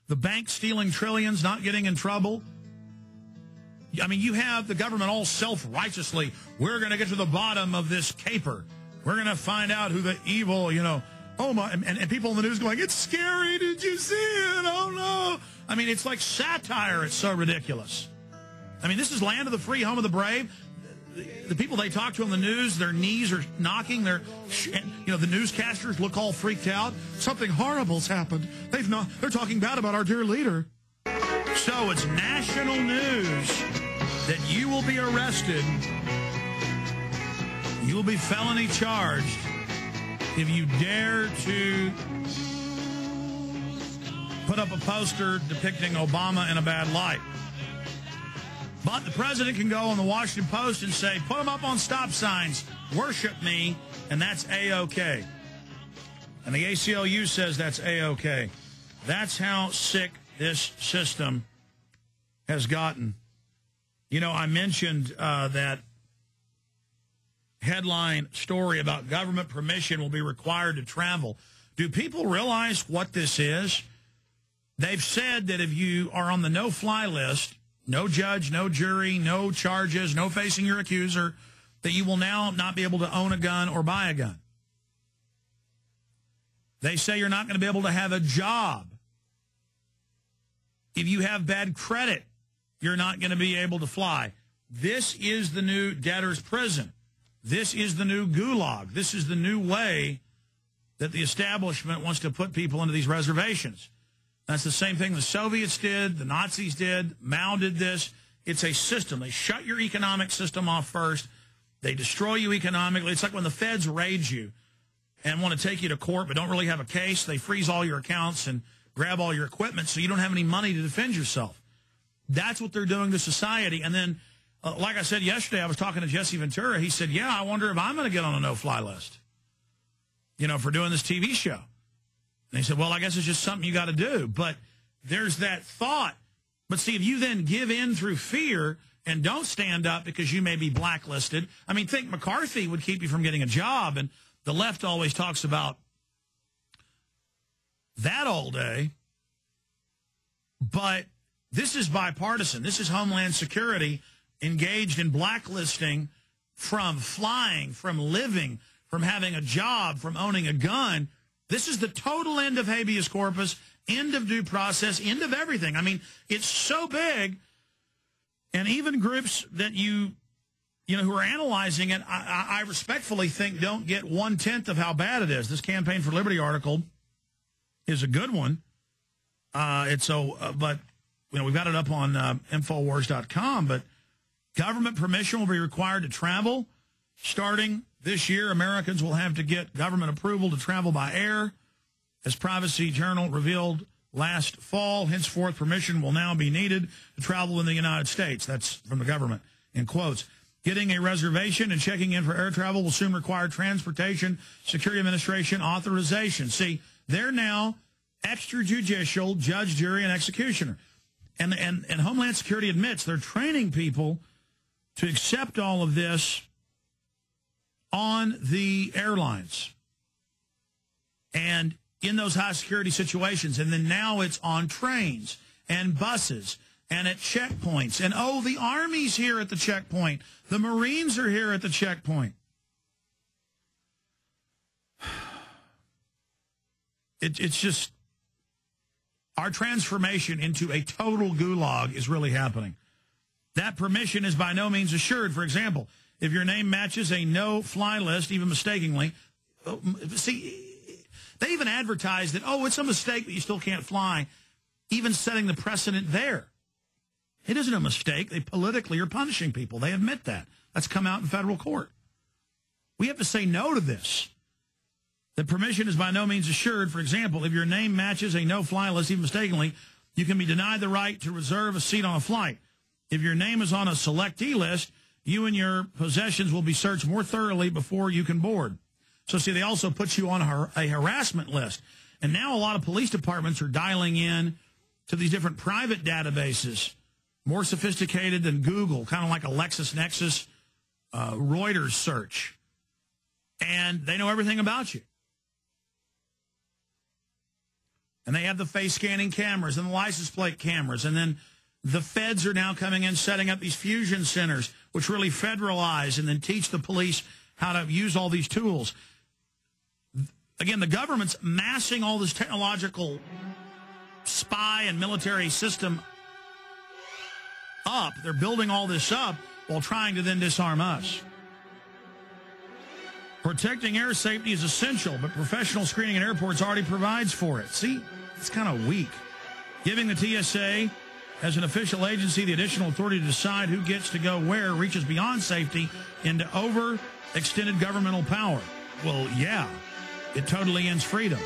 The bank stealing trillions, not getting in trouble. I mean, you have the government all self-righteously. We're going to get to the bottom of this caper. We're going to find out who the evil, oh my, and people in the news going, it's scary. Did you see it? Oh no. I mean, it's like satire. It's so ridiculous. I mean, this is land of the free, home of the brave. The people they talk to on the news, their knees are knocking. The newscasters look all freaked out. Something horrible's happened. They're talking bad about our dear leader. So it's national news that you will be arrested. You will be felony charged if you dare to put up a poster depicting Obama in a bad light. But the president can go on the Washington Post and say, put them up on stop signs, worship me, and that's A-OK. And the ACLU says that's A-OK. That's how sick this system has gotten. I mentioned that headline story about government permission will be required to travel. Do people realize what this is? They've said that if you are on the no-fly list, no judge, no jury, no charges, no facing your accuser, that you will now not be able to own a gun or buy a gun. They say you're not going to be able to have a job. If you have bad credit, you're not going to be able to fly. This is the new debtor's prison. This is the new gulag. This is the new way that the establishment wants to put people into these reservations. That's the same thing the Soviets did, the Nazis did, Mao did this. It's a system. They shut your economic system off first. They destroy you economically. It's like when the feds raid you and want to take you to court but don't really have a case. They freeze all your accounts and grab all your equipment so you don't have any money to defend yourself. That's what they're doing to society. And then, like I said yesterday, I was talking to Jesse Ventura. He said, yeah, I wonder if I'm going to get on a no-fly list, for doing this TV show. And he said, well, I guess it's just something you got to do. But there's that thought. But see, if you then give in through fear and don't stand up because you may be blacklisted. I mean, think McCarthy would keep you from getting a job. And the left always talks about that all day. But this is bipartisan. This is Homeland Security engaged in blacklisting from flying, from living, from having a job, from owning a gun. This is the total end of habeas corpus, end of due process, end of everything. I mean, it's so big, and even groups that who are analyzing it, I respectfully think don't get 1/10 of how bad it is. This Campaign for Liberty article is a good one. But we've got it up on Infowars.com. But government permission will be required to travel starting this year. Americans will have to get government approval to travel by air, as Privacy Journal revealed last fall. Henceforth, permission will now be needed to travel in the United States. That's from the government, in quotes. Getting a reservation and checking in for air travel will soon require Transportation Security Administration authorization. See, they're now extrajudicial judge, jury, and executioner. And Homeland Security admits they're training people to accept all of this on the airlines and in those high security situations. And then now it's on trains and buses and at checkpoints. And, oh, the Army's here at the checkpoint. The Marines are here at the checkpoint. It's just our transformation into a total gulag is really happening. That permission is by no means assured. For example, if your name matches a no-fly list, even mistakenly, see, they even advertise that, oh, it's a mistake that you still can't fly, even setting the precedent there. It isn't a mistake. They politically are punishing people. They admit that. That's come out in federal court. We have to say no to this. The permission is by no means assured. For example, if your name matches a no-fly list, even mistakenly, you can be denied the right to reserve a seat on a flight. If your name is on a selectee list, you and your possessions will be searched more thoroughly before you can board. So, see, they also put you on a harassment list. And now a lot of police departments are dialing in to these different private databases, more sophisticated than Google, kind of like a LexisNexis Reuters search. And they know everything about you. And they have the face scanning cameras and the license plate cameras. And then the feds are now coming in, setting up these fusion centers, which really federalize and then teach the police how to use all these tools. Again, the government's massing all this technological spy and military system up. They're building all this up while trying to then disarm us. Protecting air safety is essential, but professional screening in airports already provides for it. See, it's kind of weak. Giving the TSA as an official agency the additional authority to decide who gets to go where reaches beyond safety into overextended governmental power. Well, yeah, it totally ends freedom.